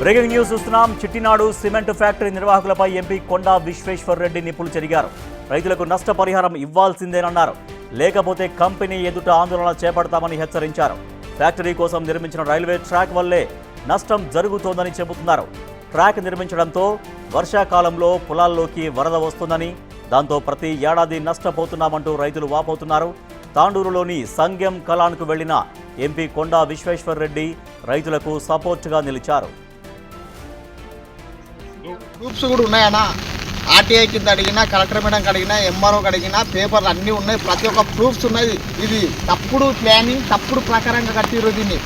Breaking news చూస్తున్నాం. Chettinad cement factory నిర్వాహకులపై MP కొండా విశ్వేశ్వర్ రెడ్డి నిప్పులు చెరిగారు. రైతులకు నష్టపరిహారం ఇవ్వాల్సిందేనన్నారు. లేకపోతే కంపెనీ ఎదుట ఆందోళన చేపడతామని హెచ్చరించారు. ఫ్యాక్టరీ కోసం నిర్మించిన రైల్వే ట్రాక్ వల్లే నష్టం జరుగుతోందని చెబుతున్నారు. ట్రాక్ నిర్మించడంతో వర్షాకాలంలో పొలాల్లోకి వరద వస్తుందని, దాంతో ప్రతి ఏడాది నష్టపోతున్నామంటూ రైతులు వాపోతున్నారు. తాండూరులోని సంగెం కలాన్కు వెళ్లిన ఎంపీ కొండా విశ్వేశ్వర్ రెడ్డి రైతులకు సపోర్టుగా నిలిచారు. ప్రూఫ్స్ కూడా ఉన్నాయన్నా. ఆర్టీఐ కింద అడిగినా, కలెక్టర్ మేడంకి అడిగినా, ఎంఆర్ఓకి అడిగినా పేపర్లు అన్నీ ఉన్నాయి. ప్రతి ఒక్క ప్రూఫ్స్ ఉన్నాయి. ఇది తప్పుడు ప్లానింగ్, తప్పుడు ప్రకారంగా కట్టిరు. దీన్ని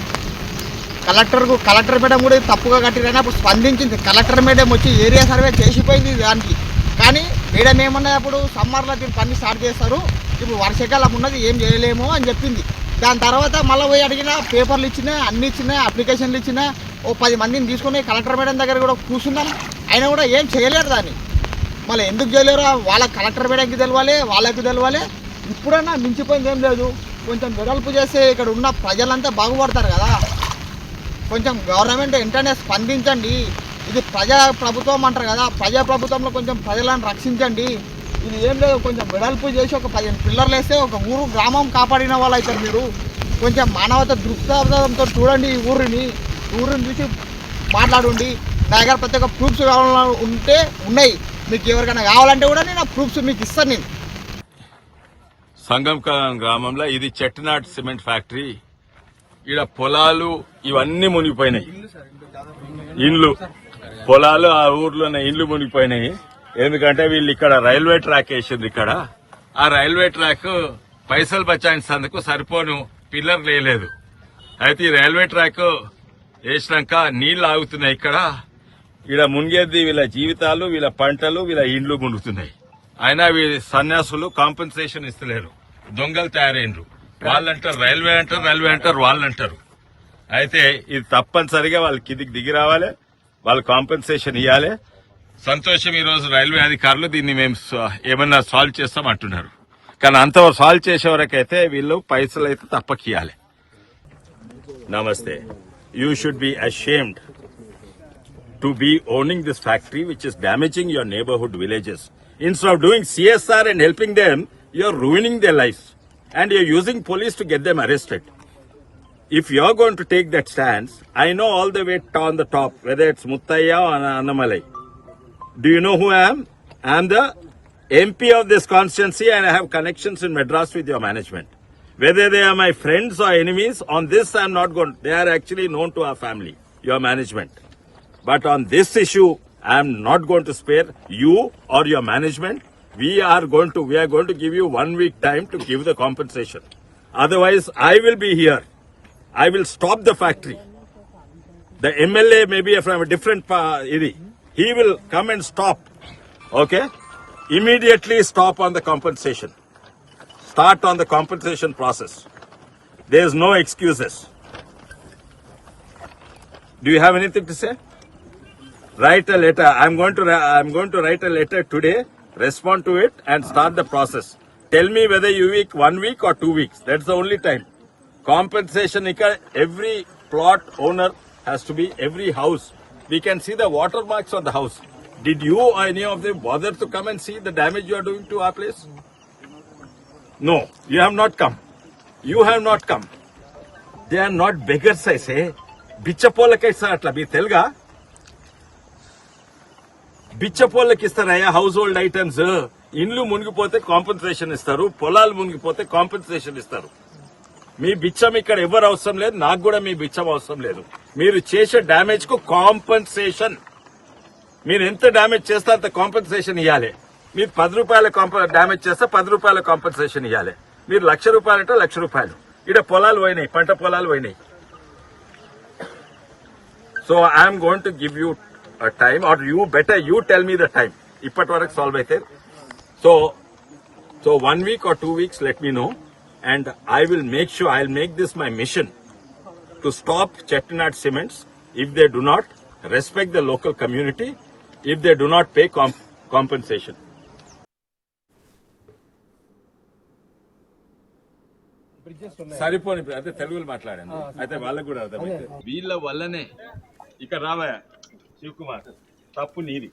కలెక్టర్ మేడం కూడా తప్పుగా కట్టిరని అప్పుడు స్పందించింది. కలెక్టర్ మేడం వచ్చి ఏరియా సర్వే చేసిపోయింది దానికి. కానీ మేడం ఏమన్నా అప్పుడు సమ్మర్లో దీన్ని పని స్టార్ట్ చేస్తారు, ఇప్పుడు వర్షాకాలం ఉన్నది ఏం చేయలేము అని చెప్పింది. దాని తర్వాత మళ్ళీ పోయి అడిగినా, పేపర్లు ఇచ్చినా, అన్ని ఇచ్చినా, అప్లికేషన్లు ఇచ్చినా, ఓ 10 మందిని తీసుకొని కలెక్టర్ మేడం దగ్గర కూడా కూర్చున్నాం. అయినా కూడా ఏం చేయలేరు దాన్ని. మళ్ళీ ఎందుకు చేయలేరు? వాళ్ళ కలెక్టర్ మేడంకి తెలవాలి, వాళ్ళకి తెలవాలి. ఇప్పుడన్నా మించిపోయింది ఏం లేదు. కొంచెం వెడల్పు చేస్తే ఇక్కడ ఉన్న ప్రజలంతా బాగుపడతారు కదా. కొంచెం గవర్నమెంట్ వెంటనే స్పందించండి. ఇది ప్రజా ప్రభుత్వం అంటారు కదా, ప్రజా ప్రభుత్వంలో కొంచెం ప్రజలను రక్షించండి. ఇది ఏం లేదు, కొంచెం వెడల్పు చేసి ఒక 15 పిల్లర్లు వేస్తే ఒక ఊరు గ్రామం కాపాడిన వాళ్ళు అవుతారు. మీరు కొంచెం మానవత దృక్పథంతో చూడండి. ఈ ఊరిని చూసి మాట్లాడండి. నా దగ్గర ప్రతి ఒక్క ప్రూఫ్స్ కావాలని ఉంటే ఉన్నాయి. మీకు ఎవరికైనా కావాలంటే కూడా నేను ఆ ప్రూఫ్స్ మీకు ఇస్తాను. నేను సంగం గ్రామంలో ఇది చెట్టినాడు సిమెంట్ ఫ్యాక్టరీ. ఈడ పొలాలు ఇవన్నీ మునిగిపోయినాయి. ఇండ్లు, పొలాలు, ఆ ఊర్లోనే ఇండ్లు మునిగిపోయినాయి. ఎందుకంటే వీళ్ళు ఇక్కడ రైల్వే ట్రాక్ వేసింది. ఇక్కడ ఆ రైల్వే ట్రాక్ పైసలు బచాయించేందుకు సరిపోను పిల్లర్ లేదు. అయితే ఈ రైల్వే ట్రాక్ వేసినాక నీళ్లు ఆగుతున్నాయి. ఇక్కడ మునిగేది వీళ్ళ జీవితాలు, వీళ్ళ పంటలు, వీళ్ళ ఇండ్లు మునుగుతున్నాయి. అయినా వీళ్ళ సన్యాసులు కాంపెన్సేషన్ ఇస్తలేరు. దొంగలు తయారైనరు. వాళ్ళంటారు రైల్వే అంటారు, రైల్వే అంటారు, వాళ్ళు అంటారు. అయితే ఇది తప్పనిసరిగా వాళ్ళు కిందికి దిగి రావాలి, వాళ్ళు కాంపెన్సేషన్ ఇవ్వాలి. సంతోషం, ఈ రోజు రైల్వే అధికారులు దీన్ని మేము ఏమన్నా సాల్వ్ చేస్తాం అంటున్నారు. కానీ అంత సాల్వ్ చేసే వరకైతే వీళ్ళు పైసలు అయితే తప్పకియాలి. నమస్తే. You should be ashamed to be owning this factory which is damaging your neighborhood villages. Instead of doing CSR and helping them, you're ruining their lives and you're using police to get them arrested. If you're going to take that stance, I know all the way on the top, whether it's Muttaya or Annamalai. Do you know who I am? I am the MP of this constituency and I have connections in Madras with your management. Whether they are my friends or enemies, on this I'm not going. They are actually known to our family, your management. But on this issue, I am not going to spare you or your management. We are going to give you 1 week time to give the compensation. Otherwise, I will be here. I will stop the factory. The MLA may be from a different area. He will come and stop. Okay? Immediately stop on the compensation. Start on the compensation process. There is no excuses. Do you have anything to say? Write a letter. I'm going to write a letter today, respond to it and start the process. Tell me whether you week 1 week or 2 weeks. That's the only time. Compensation, every plot owner has to be, every house. We can see the watermarks on the house. Did you or any of them bother to come and see the damage you are doing to our place? No, you have not come. You have not come. They are not beggars, I say. Bichapola kaisa atla bi telga. బిచ్చపోళ్ళకి ఇస్తారయ్యా household items. ఇండ్లు మునిగిపోతే compensation ఇస్తారు, పొలాలు మునిగిపోతే compensation ఇస్తారు. మీ బిచ్చం ఇక్కడ ఎవరు అవసరం లేదు, నాకు కూడా మీ బిచ్చం అవసరం లేదు. మీరు చేసే డ్యామేజ్ కు కాంపెన్సేషన్, మీరు ఎంత డ్యామేజ్ చేస్తే అంత కాంపెన్సేషన్ ఇవ్వాలి. మీరు 10 రూపాయల డ్యామేజ్ చేస్తే 10 రూపాయల కాంపెన్సేషన్ ఇవ్వాలి. మీరు 1,00,000 రూపాయలు అంటే 1,00,000 రూపాయలు. ఇక్కడ పొలాలు పోయినాయి, పంట పొలాలు పోయినాయి. So I'm going to give you a time, or you tell me the time. ఇప్పటి వరకు సాల్వ్ అయితే so 1 week or 2 weeks, let me know, and I will make sure, I'll make this my mission to stop Chettinad Cements if they do not respect the local community, if they do not pay compensation. సరిపోని అయితే తెలుగులో మాట్లాడాను, అయితే వాళ్ళకు కూడా అర్థమైతే వీళ్ళ వల్లనే ఇక్కడ రావా శివకుమార్ తప్పు నీది.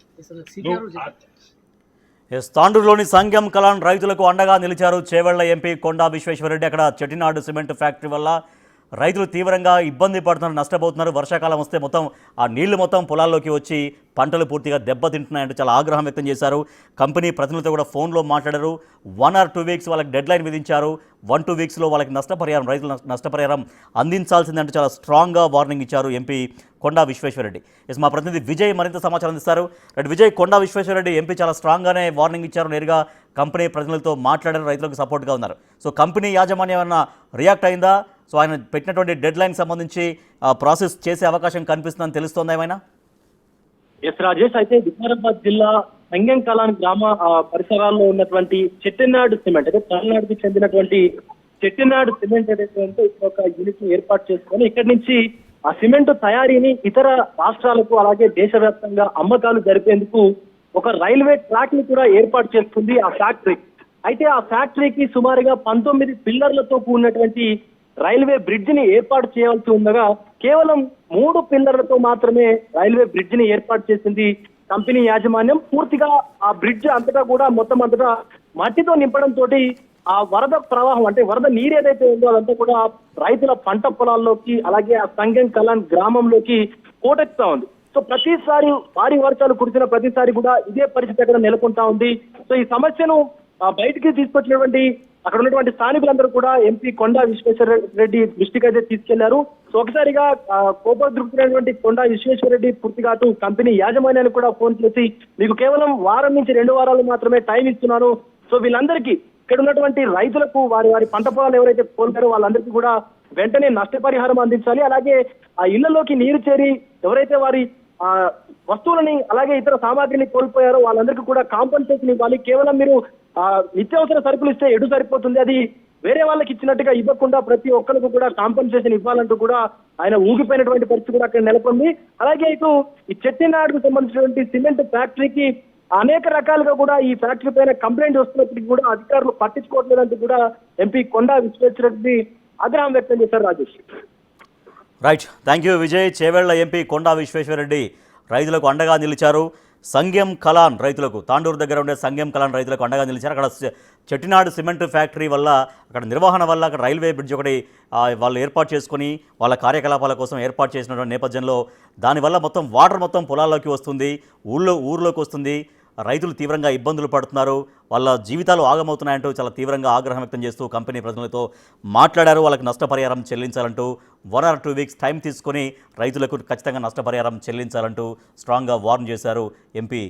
తాండూరులోని సంఘం కలాన్ రైతులకు అండగా నిలిచారు చేవెళ్ల ఎంపీ కొండా విశ్వేశ్వరరెడ్డి. అక్కడ చెట్టినాడు సిమెంట్ ఫ్యాక్టరీ వల్ల రైతులు తీవ్రంగా ఇబ్బంది పడుతున్నారు, నష్టపోతున్నారు. వర్షాకాలం వస్తే మొత్తం ఆ నీళ్లు మొత్తం పొలాల్లోకి వచ్చి పంటలు పూర్తిగా దెబ్బతింటున్నాయంటూ చాలా ఆగ్రహం వ్యక్తం చేశారు. కంపెనీ ప్రతినిధులతో కూడా ఫోన్లో మాట్లాడారు. 1 or 2 weeks వాళ్ళకి డెడ్ లైన్ విధించారు. 1-2 weeksలో వాళ్ళకి నష్టపరిహారం, రైతుల నష్టపరిహారం అందించాల్సిందంటూ చాలా స్ట్రాంగ్గా వార్నింగ్ ఇచ్చారు ఎంపీ కొండా విశ్వేశ్వరరెడ్డి. మా ప్రతినిధి విజయ్ మరింత సమాచారం అందిస్తారు. విజయ్, కొండా విశ్వేశ్వరరెడ్డి ఎంపీ చాలా స్ట్రాంగ్గానే వార్నింగ్ ఇచ్చారు, నేరుగా కంపెనీ ప్రతినిధులతో మాట్లాడారు, రైతులకు సపోర్ట్గా ఉన్నారు. సో కంపెనీ యాజమాన్యం ఏమన్నా రియాక్ట్ అయిందా? సో ఆయన పెట్టినటువంటి డెడ్ లైన్ సంబంధించి ప్రాసెస్ చేసే అవకాశం కనిపిస్తుందని తెలుస్తోందా ఏమైనా? ఎస్ రాజేష్, అయితే వికారాబాద్ జిల్లా సంగం కలాన్ గ్రామ పరిసరాల్లో ఉన్నటువంటి చెట్టినాడు సిమెంట్, అంటే తమిళనాడుకి చెందినటువంటి చెట్టినాడు సిమెంట్ ఏదైతే ఒక యూనిట్ ని ఏర్పాటు చేసుకొని ఇక్కడి నుంచి ఆ సిమెంట్ తయారీని ఇతర రాష్ట్రాలకు అలాగే దేశవ్యాప్తంగా అమ్మకాలు జరిపేందుకు ఒక రైల్వే ట్రాక్ ని కూడా ఏర్పాటు చేస్తుంది ఆ ఫ్యాక్టరీ. అయితే ఆ ఫ్యాక్టరీకి సుమారుగా 19 పిల్లర్లతో కూడినటువంటి రైల్వే బ్రిడ్జ్ ని ఏర్పాటు చేయాల్సి ఉండగా కేవలం 3 పిల్లర్లతో మాత్రమే రైల్వే బ్రిడ్జ్ ని ఏర్పాటు చేసింది కంపెనీ యాజమాన్యం. పూర్తిగా ఆ బ్రిడ్జ్ అంతటా కూడా మొత్తం అంతటా మట్టితో నింపడం తోటి ఆ వరద ప్రవాహం, అంటే వరద నీరు ఏదైతే ఉందో అదంతా కూడా రైతుల పంట పొలాల్లోకి అలాగే ఆ సంగం కలాన్ గ్రామంలోకి పోటెత్తుతా ఉంది. సో ప్రతిసారి భారీ వర్షాలు కురిసిన ప్రతిసారి కూడా ఇదే పరిస్థితి అక్కడ నెలకొంటా ఉంది. సో ఈ సమస్యను బయటికి తీసుకొచ్చినటువంటి అక్కడ ఉన్నటువంటి స్థానికులందరూ కూడా ఎంపీ కొండా విశ్వేశ్వరరెడ్డి దృష్టికి అయితే తీసుకెళ్లారు. సో ఒకసారిగా కోపద్రుక్తున్నటువంటి కొండా విశ్వేశ్వరరెడ్డి పూర్తిగా అటు కంపెనీ యాజమాన్యానికి కూడా ఫోన్ చేసి, మీకు కేవలం వారం నుంచి 2 వారాలు మాత్రమే టైం ఇస్తున్నాను. సో వీళ్ళందరికీ ఇక్కడ ఉన్నటువంటి రైతులకు వారి పంట పొలాలు ఎవరైతే కోల్పోయారో వాళ్ళందరికీ కూడా వెంటనే నష్టపరిహారం అందించాలి. అలాగే ఆ ఇళ్లలోకి నీరు చేరి ఎవరైతే వారి వస్తువులని అలాగే ఇతర సామాగ్రిని కోల్పోయారో వాళ్ళందరికీ కూడా కాంపన్సేషన్ ఇవ్వాలి. కేవలం మీరు నిత్యావసర సరుకులు ఇస్తే ఎటు సరిపోతుంది, అది వేరే వాళ్ళకి ఇచ్చినట్టుగా ఇవ్వకుండా ప్రతి ఒక్కరికి కూడా కాంపన్సేషన్ ఇవ్వాలంటూ కూడా ఆయన ఊగిపోయినటువంటి పరిస్థితి కూడా అక్కడ నెలకొంది. అలాగే ఇటు ఈ చెట్టినాడుకు సంబంధించినటువంటి సిమెంట్ ఫ్యాక్టరీకి అనేక రకాలుగా కూడా ఈ ఫ్యాక్టరీ పైన కంప్లైంట్ వస్తున్నప్పటికీ కూడా అధికారులు పట్టించుకోవట్లేదంటూ కూడా ఎంపీ కొండా విశ్వేశ్వరరెడ్డి ఆగ్రహం వ్యక్తం చేశారు. Rajesh, right, thank you Vijay. Chevella MP Konda Vishweshwar Reddy రైతులకు అండగా నిలిచారు. సంగం కలాన్ రైతులకు, తాండూరు దగ్గర ఉండే సంగం కలాన్ రైతులకు అండగా నిలిచారు. అక్కడ చెట్టినాడు సిమెంట్ ఫ్యాక్టరీ వల్ల, అక్కడ నిర్వహణ వల్ల అక్కడ రైల్వే బ్రిడ్జ్ ఒకటి వాళ్ళు ఏర్పాటు చేసుకొని వాళ్ళ కార్యకలాపాల కోసం ఏర్పాటు చేసినటువంటి నేపథ్యంలో దానివల్ల మొత్తం వాటర్ మొత్తం పొలాల్లోకి వస్తుంది, ఊర్లోకి వస్తుంది. రైతులు తీవ్రంగా ఇబ్బందులు పడుతున్నారు, వాళ్ళ జీవితాలు ఆగమవుతున్నాయంటూ చాలా తీవ్రంగా ఆగ్రహం వ్యక్తం చేస్తూ కంపెనీ ప్రతినిధులతో మాట్లాడారు. వాళ్ళకి నష్టపరిహారం చెల్లించాలంటూ 1 or 2 weeks టైం తీసుకొని రైతులకు ఖచ్చితంగా నష్టపరిహారం చెల్లించాలంటూ స్ట్రాంగ్గా వార్న్ చేశారు ఎంపీ